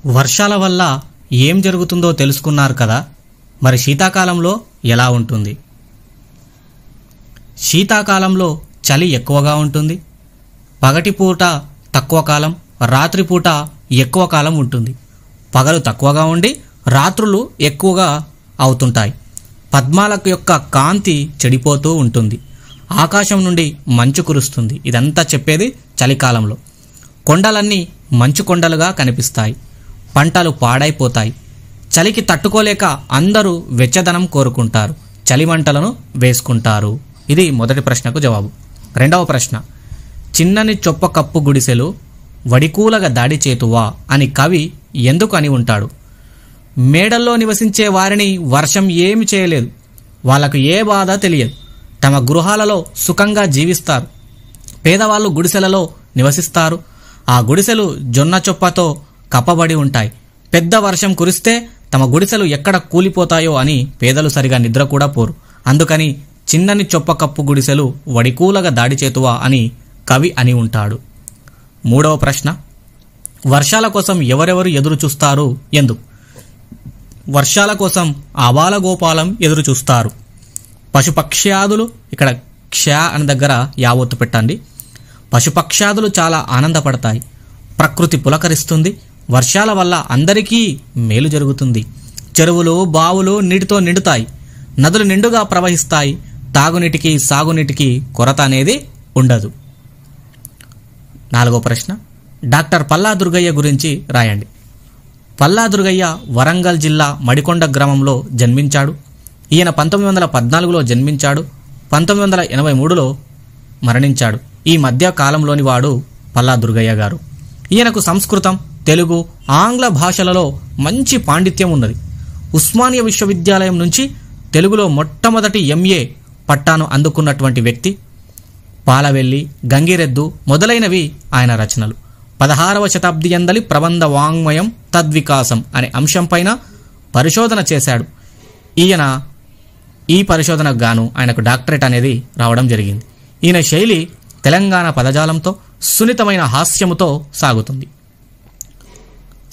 వర్షాల వల్ల ఏం జరుగుతుందో తెలుసుకున్నారు కదా. మరి శీతాకాలంలో ఎలా ఉంటుంది? శీతాకాలంలో చలి ఎక్కువగా ఉంటుంది. పగటిపూట తక్కువ కాలం, రాత్రిపూట ఎక్కువ కాలం ఉంటుంది. పగలు తక్కువగా ఉండి రాత్రులు ఎక్కువగా అవుతుంటాయి. పద్మాల యొక్క కాంతి చెడిపోతూ ఉంటుంది. ఆకాశం నుండి మంచు కురుస్తుంది. ఇదంతా చెప్పేది చలికాలంలో. కొండలన్నీ మంచు కొండలుగా కనిపిస్తాయి. పంటలు పాడైపోతాయి. చలికి తట్టుకోలేక అందరూ వెచ్చదనం కోరుకుంటారు. చలిమంటలను వేసుకుంటారు. ఇది మొదటి ప్రశ్నకు జవాబు. రెండవ ప్రశ్న, చిన్నని చొప్ప కప్పు గుడిసెలు వడికూలగా దాడి చేతువా అని కవి ఎందుకు అని ఉంటాడు? మేడల్లో నివసించే వారిని వర్షం ఏమి చేయలేదు. వాళ్లకు ఏ బాధ తెలియదు. తమ గృహాలలో సుఖంగా జీవిస్తారు. పేదవాళ్ళు గుడిసెలలో నివసిస్తారు. ఆ గుడిసెలు జొన్న చొప్పతో కప్పబడి ఉంటాయి. పెద్ద వర్షం కురిస్తే తమ గుడిసెలు ఎక్కడ కూలిపోతాయో అని పేదలు సరిగా నిద్ర కూడా పోరు. అందుకని చిన్నని చొప్ప కప్పు గుడిసెలు వడికూలగా దాడి చేతువా అని కవి అని ఉంటాడు. మూడవ ప్రశ్న, వర్షాల కోసం ఎవరెవరు ఎదురు చూస్తారు? ఎందుకు? వర్షాల కోసం ఆబాలగోపాలం ఎదురు చూస్తారు. పశుపక్ష్యాదులు, ఇక్కడ క్ష అని దగ్గర యావత్తు పెట్టండి. పశుపక్ష్యాదులు చాలా ఆనందపడతాయి. ప్రకృతి పులకరిస్తుంది. వర్షాల వల్ల అందరికీ మేలు జరుగుతుంది. చెరువులు, బావులు నీటితో నిండుతాయి. నదులు నిండుగా ప్రవహిస్తాయి. తాగునీటికి, సాగునీటికి కొరత అనేది ఉండదు. నాలుగో ప్రశ్న, డాక్టర్ పల్లా దుర్గయ్య గురించి రాయండి. పల్లా దుర్గయ్య వరంగల్ జిల్లా మడికొండ గ్రామంలో జన్మించాడు. ఈయన 1914లో జన్మించాడు. 1983లో మరణించాడు. ఈ మధ్య కాలంలోని వాడు పల్లా దుర్గయ్య గారు. ఈయనకు సంస్కృతం, తెలుగు, ఆంగ్ల భాషలలో మంచి పాండిత్యం ఉన్నది. ఉస్మానియా విశ్వవిద్యాలయం నుంచి తెలుగులో మొట్టమొదటి MA పట్టాను అందుకున్నటువంటి వ్యక్తి. పాలవెల్లి, గంగిరెద్దు మొదలైనవి ఆయన రచనలు. 16వ శతాబ్ది యందలి ప్రబంధ వాంగ్మయం తద్వికాసం అనే అంశంపైన పరిశోధన చేశాడు. ఈయన ఈ పరిశోధనకు గాను ఆయనకు డాక్టరేట్ అనేది రావడం జరిగింది. ఈయన శైలి తెలంగాణ పదజాలంతో, సున్నితమైన హాస్యముతో సాగుతుంది.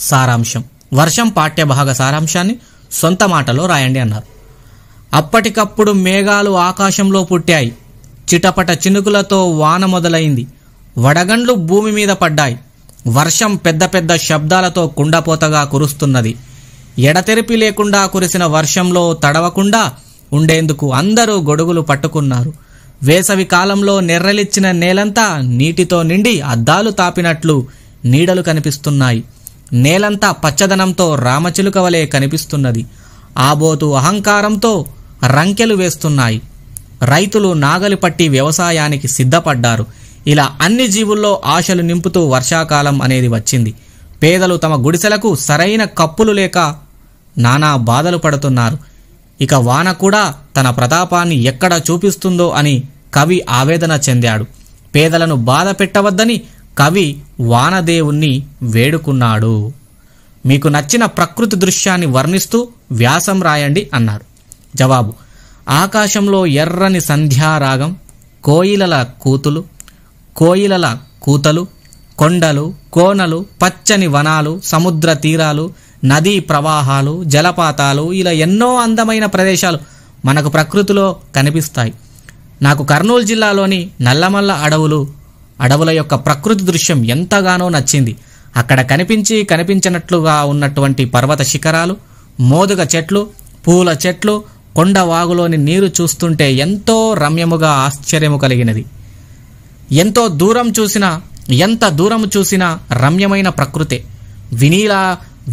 సారాంశం, వర్షం పాఠ్యభాగ సారాంశాన్ని సొంత మాటలో రాయండి అన్నారు. అప్పటికప్పుడు మేఘాలు ఆకాశంలో పుట్టాయి. చిటపట చినుకులతో వాన మొదలైంది. వడగండ్లు భూమి మీద పడ్డాయి. వర్షం పెద్ద పెద్ద శబ్దాలతో కుండపోతగా కురుస్తున్నది. ఎడతెరిపి లేకుండా కురిసిన వర్షంలో తడవకుండా ఉండేందుకు అందరూ గొడుగులు పట్టుకున్నారు. వేసవి కాలంలో నెర్రలిచ్చిన నేలంతా నీటితో నిండి అద్దాలు తాపినట్లు నీడలు కనిపిస్తున్నాయి. నేలంతా పచ్చదనంతో రామచిలుక వలె కనిపిస్తున్నది. ఆబోతు అహంకారంతో రంకెలు వేస్తున్నాయి. రైతులు నాగలి పట్టి వ్యవసాయానికి సిద్ధపడ్డారు. ఇలా అన్ని జీవుల్లో ఆశలు నింపుతూ వర్షాకాలం అనేది వచ్చింది. పేదలు తమ గుడిసెలకు సరైన కప్పులు లేక నానా బాధలు పడుతున్నారు. ఇక వాన కూడా తన ప్రతాపాన్ని ఎక్కడ చూపిస్తుందో అని కవి ఆవేదన చెందాడు. పేదలను బాధ పెట్టవద్దని కవి వానదేవుణ్ణి వేడుకున్నాడు. మీకు నచ్చిన ప్రకృతి దృశ్యాన్ని వర్ణిస్తూ వ్యాసం రాయండి అన్నారు. జవాబు, ఆకాశంలో ఎర్రని సంధ్యారాగం, కోయిలల కూతలు, కొండలు, కోనలు, పచ్చని వనాలు, సముద్ర తీరాలు, నదీ ప్రవాహాలు, జలపాతాలు, ఇలా ఎన్నో అందమైన ప్రదేశాలు మనకు ప్రకృతిలో కనిపిస్తాయి. నాకు కర్నూలు జిల్లాలోని నల్లమల్ల అడవుల యొక్క ప్రకృతి దృశ్యం ఎంతగానో నచ్చింది. అక్కడ కనిపించినట్లుగా ఉన్నటువంటి పర్వత శిఖరాలు, మోదుగ చెట్లు, పూల చెట్లు, కొండ వాగులోని నీరు చూస్తుంటే ఎంతో రమ్యముగా ఆశ్చర్యము కలిగినది. ఎంత దూరం చూసినా రమ్యమైన ప్రకృతే.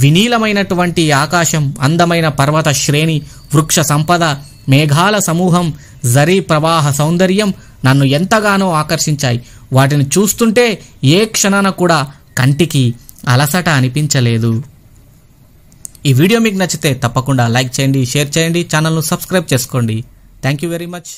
వినీలమైనటువంటి ఆకాశం, అందమైన పర్వత శ్రేణి, వృక్ష సంపద, మేఘాల సమూహం, జరీ ప్రవాహ సౌందర్యం నన్ను ఎంతగానో ఆకర్షించాయి. వాటిని చూస్తుంటే ఏ క్షణాన కూడా కంటికి అలసట అనిపించలేదు. ఈ వీడియో మీకు నచ్చితే తప్పకుండా లైక్ చేయండి, షేర్ చేయండి, ఛానల్ను సబ్స్క్రైబ్ చేసుకోండి. Thank you very much.